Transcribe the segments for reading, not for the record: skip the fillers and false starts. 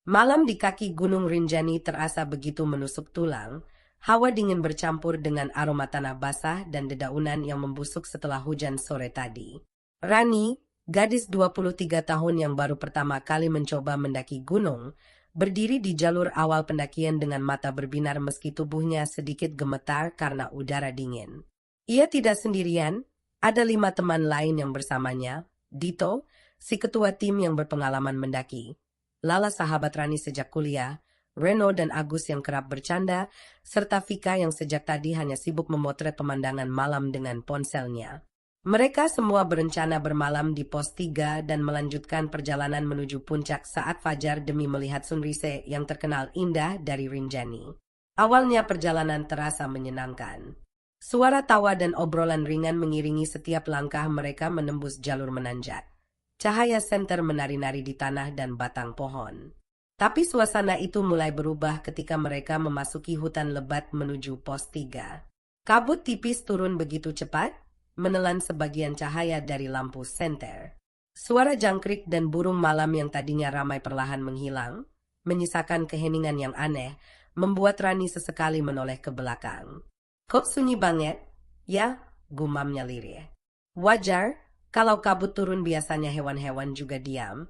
Malam di kaki Gunung Rinjani terasa begitu menusuk tulang. Hawa dingin bercampur dengan aroma tanah basah dan dedaunan yang membusuk setelah hujan sore tadi. Rani, gadis 23 tahun yang baru pertama kali mencoba mendaki gunung, berdiri di jalur awal pendakian dengan mata berbinar meski tubuhnya sedikit gemetar karena udara dingin. Ia tidak sendirian, ada 5 teman lain yang bersamanya. Dito, si ketua tim yang berpengalaman mendaki, Lala sahabat Rani sejak kuliah, Reno dan Agus yang kerap bercanda, serta Vika yang sejak tadi hanya sibuk memotret pemandangan malam dengan ponselnya. Mereka semua berencana bermalam di pos 3 dan melanjutkan perjalanan menuju puncak saat fajar demi melihat sunrise yang terkenal indah dari Rinjani. Awalnya perjalanan terasa menyenangkan. Suara tawa dan obrolan ringan mengiringi setiap langkah mereka menembus jalur menanjak. Cahaya senter menari-nari di tanah dan batang pohon. Tapi suasana itu mulai berubah ketika mereka memasuki hutan lebat menuju pos 3. Kabut tipis turun begitu cepat, menelan sebagian cahaya dari lampu senter. Suara jangkrik dan burung malam yang tadinya ramai perlahan menghilang, menyisakan keheningan yang aneh, membuat Rani sesekali menoleh ke belakang. "Kok sunyi banget?" "Ya," gumamnya lirih. "Wajar. Kalau kabut turun biasanya hewan-hewan juga diam,"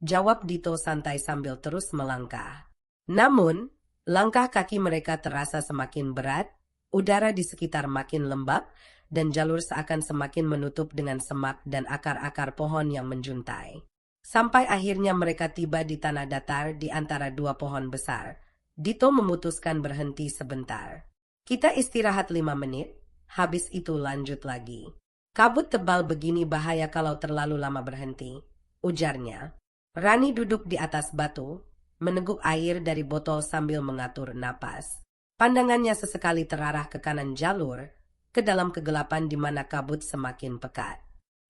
jawab Dito santai sambil terus melangkah. Namun, langkah kaki mereka terasa semakin berat, udara di sekitar makin lembab, dan jalur seakan semakin menutup dengan semak dan akar-akar pohon yang menjuntai. Sampai akhirnya mereka tiba di tanah datar di antara 2 pohon besar. Dito memutuskan berhenti sebentar. "Kita istirahat 5 menit, habis itu lanjut lagi." "Kabut tebal begini bahaya kalau terlalu lama berhenti," ujarnya. Rani duduk di atas batu, meneguk air dari botol sambil mengatur napas. Pandangannya sesekali terarah ke kanan jalur, ke dalam kegelapan di mana kabut semakin pekat.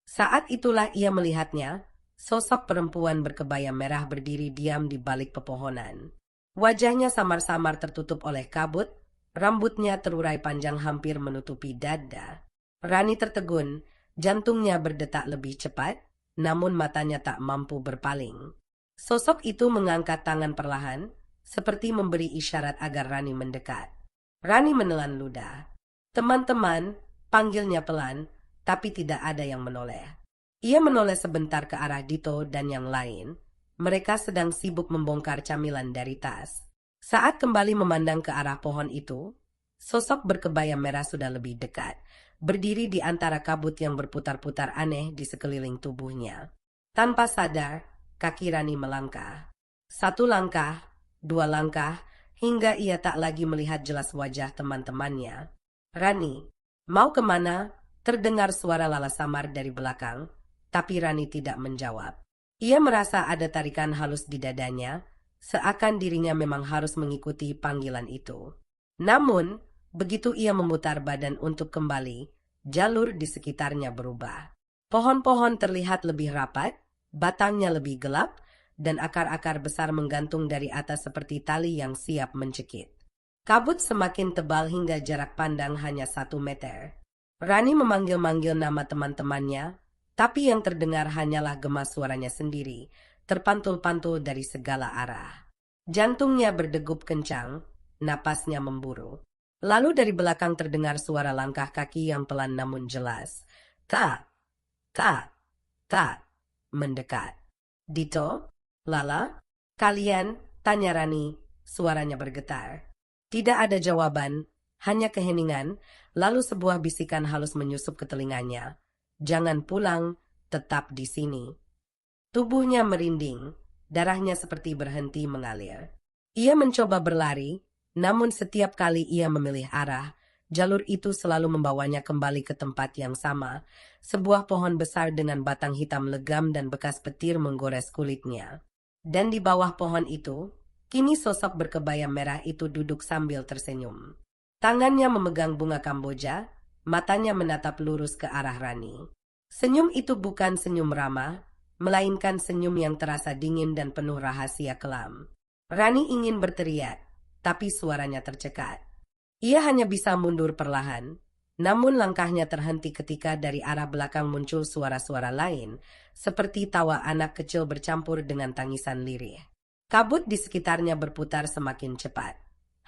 Saat itulah ia melihatnya, sosok perempuan berkebaya merah berdiri diam di balik pepohonan. Wajahnya samar-samar tertutup oleh kabut, rambutnya terurai panjang hampir menutupi dada. Rani tertegun, jantungnya berdetak lebih cepat, namun matanya tak mampu berpaling. Sosok itu mengangkat tangan perlahan, seperti memberi isyarat agar Rani mendekat. Rani menelan ludah. "Teman-teman," panggilnya pelan, tapi tidak ada yang menoleh. Ia menoleh sebentar ke arah Dito dan yang lain. Mereka sedang sibuk membongkar camilan dari tas. Saat kembali memandang ke arah pohon itu, sosok berkebaya merah sudah lebih dekat, berdiri di antara kabut yang berputar-putar aneh di sekeliling tubuhnya. Tanpa sadar, kaki Rani melangkah. 1 langkah, 2 langkah, hingga ia tak lagi melihat jelas wajah teman-temannya. "Rani, mau kemana?" terdengar suara Lala samar dari belakang, tapi Rani tidak menjawab. Ia merasa ada tarikan halus di dadanya, seakan dirinya memang harus mengikuti panggilan itu. Namun, begitu ia memutar badan untuk kembali, jalur di sekitarnya berubah. Pohon-pohon terlihat lebih rapat, batangnya lebih gelap, dan akar-akar besar menggantung dari atas seperti tali yang siap mencekik. Kabut semakin tebal hingga jarak pandang hanya 1 meter. Rani memanggil-manggil nama teman-temannya, tapi yang terdengar hanyalah gema suaranya sendiri, terpantul-pantul dari segala arah. Jantungnya berdegup kencang, napasnya memburu. Lalu dari belakang terdengar suara langkah kaki yang pelan namun jelas. Tak, tak, tak, mendekat. "Dito? Lala? Kalian?" tanya Rani, suaranya bergetar. Tidak ada jawaban, hanya keheningan, lalu sebuah bisikan halus menyusup ke telinganya. "Jangan pulang, tetap di sini." Tubuhnya merinding, darahnya seperti berhenti mengalir. Ia mencoba berlari, namun setiap kali ia memilih arah, jalur itu selalu membawanya kembali ke tempat yang sama, sebuah pohon besar dengan batang hitam legam dan bekas petir menggores kulitnya. Dan di bawah pohon itu, kini sosok berkebaya merah itu duduk sambil tersenyum. Tangannya memegang bunga kamboja, matanya menatap lurus ke arah Rani. Senyum itu bukan senyum ramah, melainkan senyum yang terasa dingin dan penuh rahasia kelam. Rani ingin berteriak, tapi suaranya tercekat. Ia hanya bisa mundur perlahan, namun langkahnya terhenti ketika dari arah belakang muncul suara-suara lain, seperti tawa anak kecil bercampur dengan tangisan lirih. Kabut di sekitarnya berputar semakin cepat.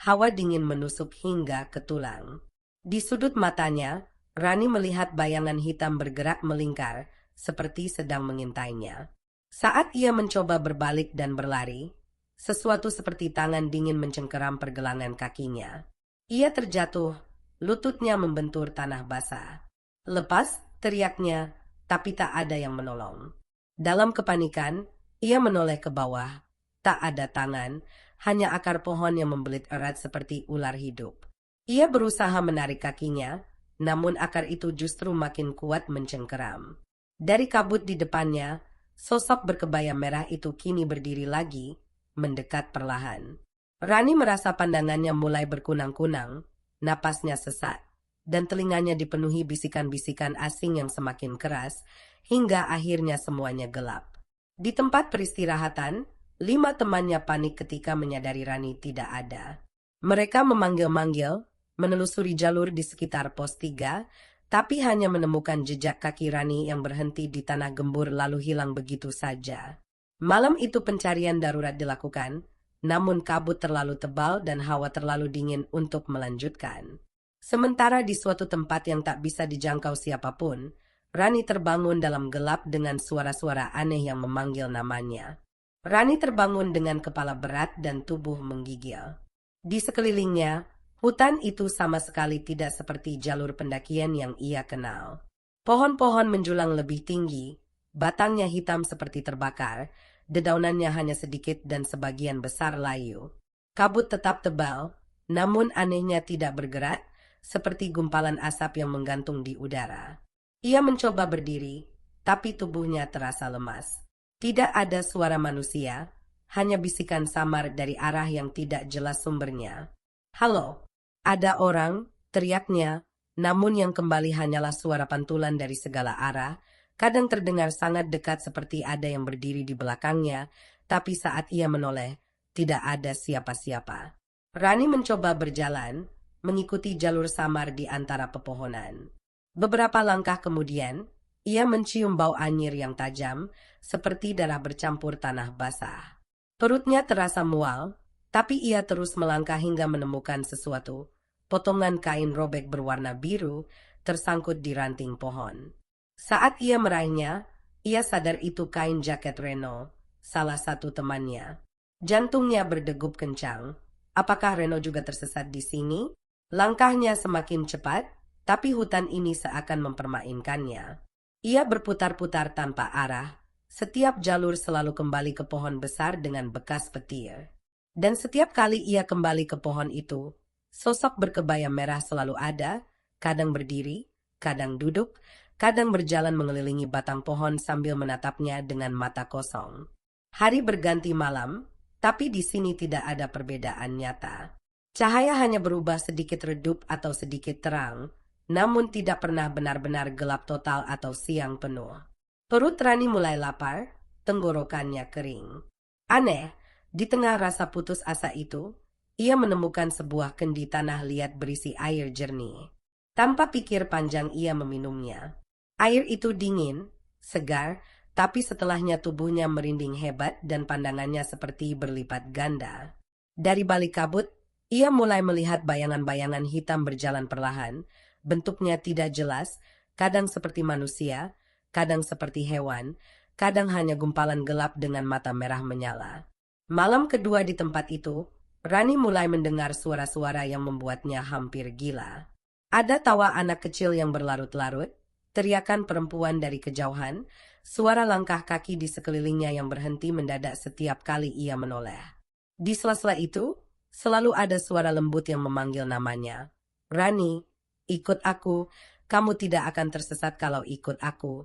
Hawa dingin menusuk hingga ke tulang. Di sudut matanya, Rani melihat bayangan hitam bergerak melingkar, seperti sedang mengintainya. Saat ia mencoba berbalik dan berlari, sesuatu seperti tangan dingin mencengkeram pergelangan kakinya. Ia terjatuh, lututnya membentur tanah basah. "Lepas!" teriaknya, tapi tak ada yang menolong. Dalam kepanikan, ia menoleh ke bawah. Tak ada tangan, hanya akar pohon yang membelit erat seperti ular hidup. Ia berusaha menarik kakinya, namun akar itu justru makin kuat mencengkeram. Dari kabut di depannya, sosok berkebaya merah itu kini berdiri lagi, mendekat perlahan. Rani merasa pandangannya mulai berkunang-kunang, napasnya sesak, dan telinganya dipenuhi bisikan-bisikan asing yang semakin keras, hingga akhirnya semuanya gelap. Di tempat peristirahatan, 5 temannya panik ketika menyadari Rani tidak ada. Mereka memanggil-manggil, menelusuri jalur di sekitar pos 3, tapi hanya menemukan jejak kaki Rani yang berhenti di tanah gembur lalu hilang begitu saja. Malam itu pencarian darurat dilakukan, namun kabut terlalu tebal dan hawa terlalu dingin untuk melanjutkan. Sementara di suatu tempat yang tak bisa dijangkau siapapun, Rani terbangun dalam gelap dengan suara-suara aneh yang memanggil namanya. Rani terbangun dengan kepala berat dan tubuh menggigil. Di sekelilingnya, hutan itu sama sekali tidak seperti jalur pendakian yang ia kenal. Pohon-pohon menjulang lebih tinggi, batangnya hitam seperti terbakar, dedaunannya hanya sedikit dan sebagian besar layu. Kabut tetap tebal, namun anehnya tidak bergerak, seperti gumpalan asap yang menggantung di udara. Ia mencoba berdiri, tapi tubuhnya terasa lemas. Tidak ada suara manusia, hanya bisikan samar dari arah yang tidak jelas sumbernya. "Halo, ada orang?" teriaknya, namun yang kembali hanyalah suara pantulan dari segala arah, kadang terdengar sangat dekat seperti ada yang berdiri di belakangnya, tapi saat ia menoleh, tidak ada siapa-siapa. Rani mencoba berjalan, mengikuti jalur samar di antara pepohonan. Beberapa langkah kemudian, ia mencium bau anyir yang tajam, seperti darah bercampur tanah basah. Perutnya terasa mual, tapi ia terus melangkah hingga menemukan sesuatu. Potongan kain robek berwarna biru, tersangkut di ranting pohon. Saat ia meraihnya, ia sadar itu kain jaket Reno, salah satu temannya. Jantungnya berdegup kencang. Apakah Reno juga tersesat di sini? Langkahnya semakin cepat, tapi hutan ini seakan mempermainkannya. Ia berputar-putar tanpa arah. Setiap jalur selalu kembali ke pohon besar dengan bekas petir. Dan setiap kali ia kembali ke pohon itu, sosok berkebaya merah selalu ada, kadang berdiri, kadang duduk, kadang berjalan mengelilingi batang pohon sambil menatapnya dengan mata kosong. Hari berganti malam, tapi di sini tidak ada perbedaan nyata. Cahaya hanya berubah sedikit redup atau sedikit terang, namun tidak pernah benar-benar gelap total atau siang penuh. Perut Rani mulai lapar, tenggorokannya kering. Aneh, di tengah rasa putus asa itu, ia menemukan sebuah kendi tanah liat berisi air jernih. Tanpa pikir panjang ia meminumnya. Air itu dingin, segar, tapi setelahnya tubuhnya merinding hebat dan pandangannya seperti berlipat ganda. Dari balik kabut, ia mulai melihat bayangan-bayangan hitam berjalan perlahan. Bentuknya tidak jelas, kadang seperti manusia, kadang seperti hewan, kadang hanya gumpalan gelap dengan mata merah menyala. Malam kedua di tempat itu, Rani mulai mendengar suara-suara yang membuatnya hampir gila. Ada tawa anak kecil yang berlarut-larut, teriakan perempuan dari kejauhan, suara langkah kaki di sekelilingnya yang berhenti mendadak setiap kali ia menoleh. Di sela-sela itu, selalu ada suara lembut yang memanggil namanya. "Rani, ikut aku, kamu tidak akan tersesat kalau ikut aku."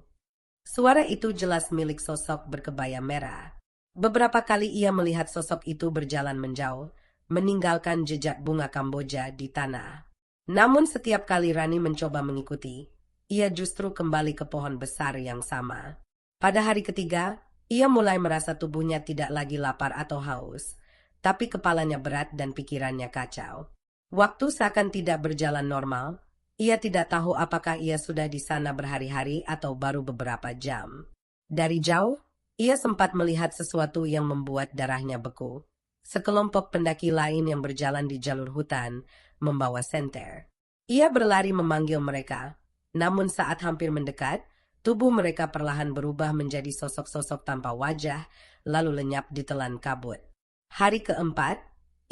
Suara itu jelas milik sosok berkebaya merah. Beberapa kali ia melihat sosok itu berjalan menjauh, meninggalkan jejak bunga Kamboja di tanah. Namun setiap kali Rani mencoba mengikuti, ia justru kembali ke pohon besar yang sama. Pada hari ketiga, ia mulai merasa tubuhnya tidak lagi lapar atau haus, tapi kepalanya berat dan pikirannya kacau. Waktu seakan tidak berjalan normal. Ia tidak tahu apakah ia sudah di sana berhari-hari atau baru beberapa jam. Dari jauh, Ia sempat melihat sesuatu yang membuat darahnya beku. Sekelompok pendaki lain yang berjalan di jalur hutan membawa senter. Ia berlari memanggil mereka, namun saat hampir mendekat, tubuh mereka perlahan berubah menjadi sosok-sosok tanpa wajah, lalu lenyap ditelan kabut. Hari keempat,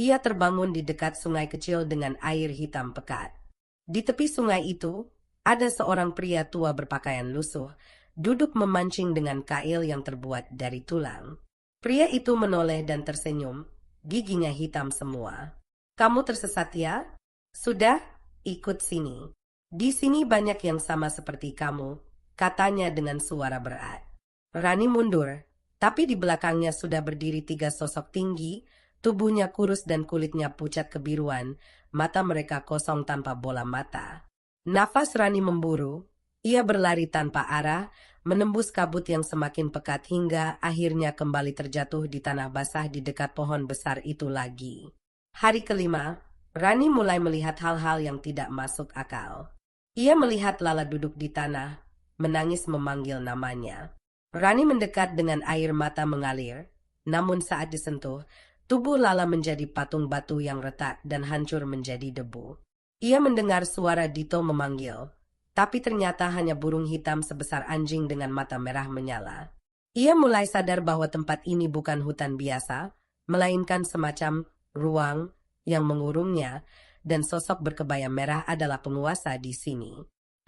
ia terbangun di dekat sungai kecil dengan air hitam pekat. Di tepi sungai itu, ada seorang pria tua berpakaian lusuh, duduk memancing dengan kail yang terbuat dari tulang. Pria itu menoleh dan tersenyum, giginya hitam semua. "Kamu tersesat ya? Sudah, ikut sini. Di sini banyak yang sama seperti kamu," katanya dengan suara berat. Rani mundur, tapi di belakangnya sudah berdiri 3 sosok tinggi, tubuhnya kurus dan kulitnya pucat kebiruan, mata mereka kosong tanpa bola mata. Nafas Rani memburu, ia berlari tanpa arah, menembus kabut yang semakin pekat hingga akhirnya kembali terjatuh di tanah basah di dekat pohon besar itu lagi. Hari kelima, Rani mulai melihat hal-hal yang tidak masuk akal. Ia melihat Lala duduk di tanah, menangis memanggil namanya. Rani mendekat dengan air mata mengalir, namun saat disentuh, tubuh Lala menjadi patung batu yang retak dan hancur menjadi debu. Ia mendengar suara Dito memanggil, tapi ternyata hanya burung hitam sebesar anjing dengan mata merah menyala. Ia mulai sadar bahwa tempat ini bukan hutan biasa, melainkan semacam ruang yang mengurungnya, dan sosok berkebaya merah adalah penguasa di sini.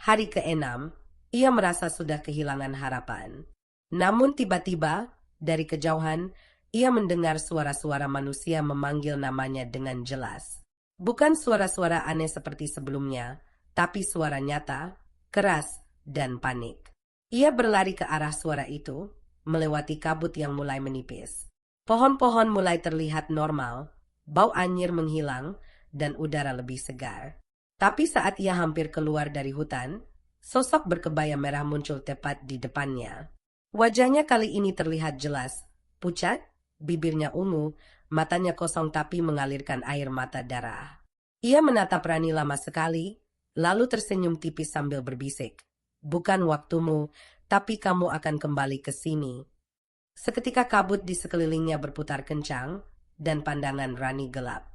Hari ke-6, ia merasa sudah kehilangan harapan. Namun tiba-tiba, dari kejauhan, ia mendengar suara-suara manusia memanggil namanya dengan jelas. Bukan suara-suara aneh seperti sebelumnya, tapi suara nyata, keras, dan panik. Ia berlari ke arah suara itu, melewati kabut yang mulai menipis. Pohon-pohon mulai terlihat normal, bau anyir menghilang, dan udara lebih segar. Tapi saat ia hampir keluar dari hutan, sosok berkebaya merah muncul tepat di depannya. Wajahnya kali ini terlihat jelas, pucat, bibirnya ungu, matanya kosong tapi mengalirkan air mata darah. Ia menatap Rani lama sekali, lalu tersenyum tipis sambil berbisik, "Bukan waktumu, tapi kamu akan kembali ke sini." Seketika kabut di sekelilingnya berputar kencang, dan pandangan Rani gelap.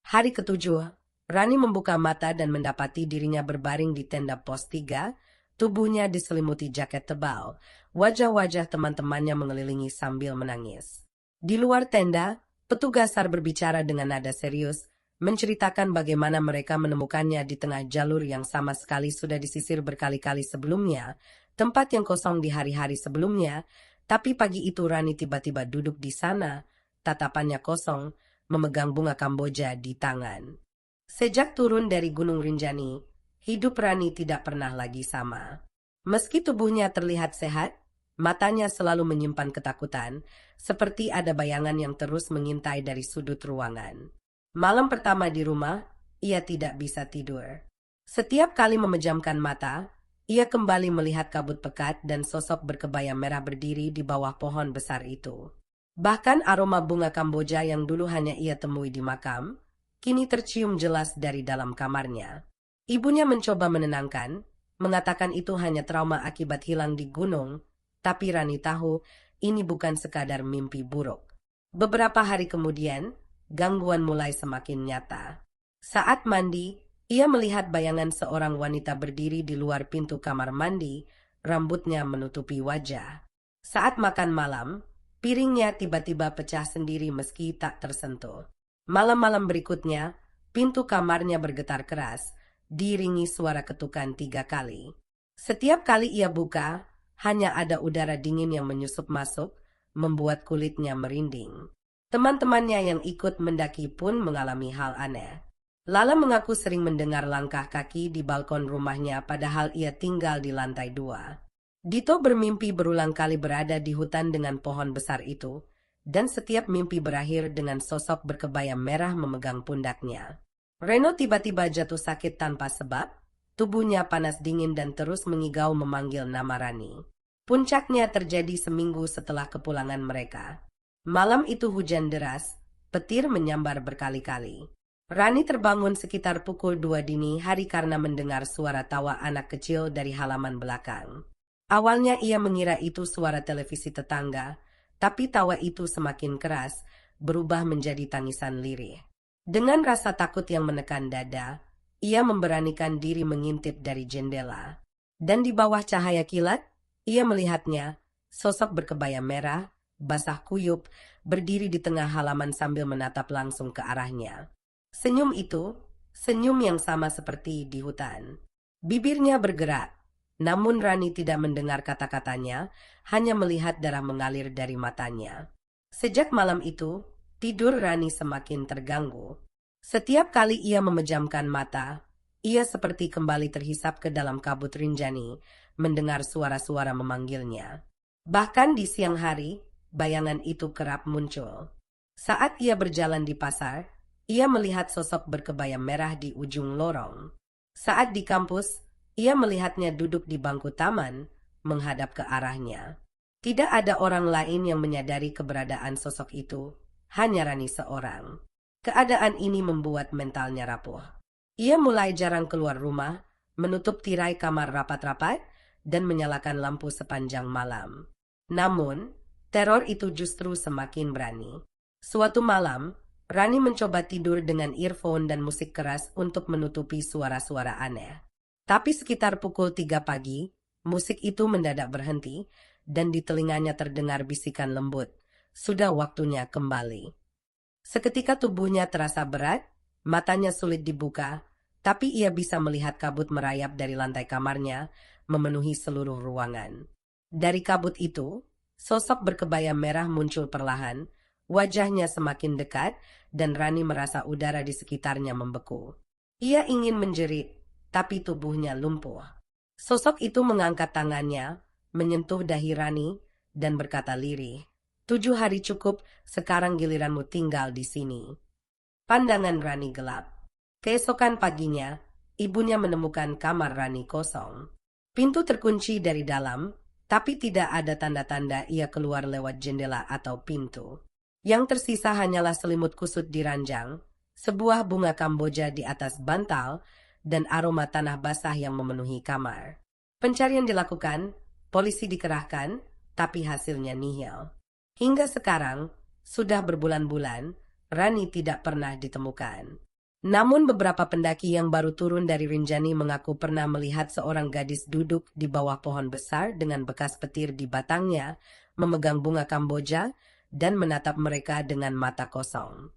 Hari ke-7, Rani membuka mata dan mendapati dirinya berbaring di tenda pos 3, tubuhnya diselimuti jaket tebal, wajah-wajah teman-temannya mengelilingi sambil menangis. Di luar tenda, petugas SAR berbicara dengan nada serius, menceritakan bagaimana mereka menemukannya di tengah jalur yang sama sekali sudah disisir berkali-kali sebelumnya, tempat yang kosong di hari-hari sebelumnya, tapi pagi itu Rani tiba-tiba duduk di sana, tatapannya kosong, memegang bunga Kamboja di tangan. Sejak turun dari Gunung Rinjani, hidup Rani tidak pernah lagi sama. Meski tubuhnya terlihat sehat, matanya selalu menyimpan ketakutan, seperti ada bayangan yang terus mengintai dari sudut ruangan. Malam pertama di rumah, ia tidak bisa tidur. Setiap kali memejamkan mata, ia kembali melihat kabut pekat dan sosok berkebaya merah berdiri di bawah pohon besar itu. Bahkan aroma bunga Kamboja yang dulu hanya ia temui di makam, kini tercium jelas dari dalam kamarnya. Ibunya mencoba menenangkan, mengatakan itu hanya trauma akibat hilang di gunung, tapi Rani tahu ini bukan sekadar mimpi buruk. Beberapa hari kemudian, gangguan mulai semakin nyata. Saat mandi, ia melihat bayangan seorang wanita berdiri di luar pintu kamar mandi, rambutnya menutupi wajah. Saat makan malam, piringnya tiba-tiba pecah sendiri meski tak tersentuh. Malam-malam berikutnya, pintu kamarnya bergetar keras, diiringi suara ketukan 3 kali. Setiap kali ia buka, hanya ada udara dingin yang menyusup masuk, membuat kulitnya merinding. Teman-temannya yang ikut mendaki pun mengalami hal aneh. Lala mengaku sering mendengar langkah kaki di balkon rumahnya padahal ia tinggal di lantai 2. Dito bermimpi berulang kali berada di hutan dengan pohon besar itu, dan setiap mimpi berakhir dengan sosok berkebaya merah memegang pundaknya. Reno tiba-tiba jatuh sakit tanpa sebab, tubuhnya panas dingin dan terus mengigau memanggil nama Rani. Puncaknya terjadi seminggu setelah kepulangan mereka. Malam itu hujan deras, petir menyambar berkali-kali. Rani terbangun sekitar pukul 2 dini hari karena mendengar suara tawa anak kecil dari halaman belakang. Awalnya ia mengira itu suara televisi tetangga, Tapi tawa itu semakin keras, berubah menjadi tangisan lirih. Dengan rasa takut yang menekan dada, ia memberanikan diri mengintip dari jendela. Dan di bawah cahaya kilat, ia melihatnya, sosok berkebaya merah, basah kuyup, berdiri di tengah halaman sambil menatap langsung ke arahnya. Senyum itu, senyum yang sama seperti di hutan. Bibirnya bergerak, namun Rani tidak mendengar kata-katanya, hanya melihat darah mengalir dari matanya. Sejak malam itu, tidur Rani semakin terganggu. Setiap kali ia memejamkan mata, ia seperti kembali terhisap ke dalam kabut Rinjani, mendengar suara-suara memanggilnya. Bahkan di siang hari, bayangan itu kerap muncul. Saat ia berjalan di pasar, ia melihat sosok berkebaya merah di ujung lorong. Saat di kampus, ia melihatnya duduk di bangku taman, menghadap ke arahnya. Tidak ada orang lain yang menyadari keberadaan sosok itu, hanya Rani seorang. Keadaan ini membuat mentalnya rapuh. Ia mulai jarang keluar rumah, menutup tirai kamar rapat-rapat, dan menyalakan lampu sepanjang malam. Namun, teror itu justru semakin berani. Suatu malam, Rani mencoba tidur dengan earphone dan musik keras untuk menutupi suara-suara aneh. Tapi sekitar pukul 3 pagi, musik itu mendadak berhenti, dan di telinganya terdengar bisikan lembut. Sudah waktunya kembali. Seketika tubuhnya terasa berat, matanya sulit dibuka, tapi ia bisa melihat kabut merayap dari lantai kamarnya, memenuhi seluruh ruangan. Dari kabut itu, sosok berkebaya merah muncul perlahan, wajahnya semakin dekat, dan Rani merasa udara di sekitarnya membeku. Ia ingin menjerit, tapi tubuhnya lumpuh. Sosok itu mengangkat tangannya, menyentuh dahi Rani, dan berkata lirih, 7 hari cukup, sekarang giliranmu tinggal di sini. Pandangan Rani gelap. Keesokan paginya, ibunya menemukan kamar Rani kosong. Pintu terkunci dari dalam, tapi tidak ada tanda-tanda ia keluar lewat jendela atau pintu. Yang tersisa hanyalah selimut kusut di ranjang, sebuah bunga Kamboja di atas bantal, dan aroma tanah basah yang memenuhi kamar. Pencarian dilakukan, polisi dikerahkan, tapi hasilnya nihil. Hingga sekarang, sudah berbulan-bulan, Rani tidak pernah ditemukan. Namun beberapa pendaki yang baru turun dari Rinjani mengaku pernah melihat seorang gadis duduk di bawah pohon besar dengan bekas petir di batangnya, memegang bunga Kamboja, dan menatap mereka dengan mata kosong.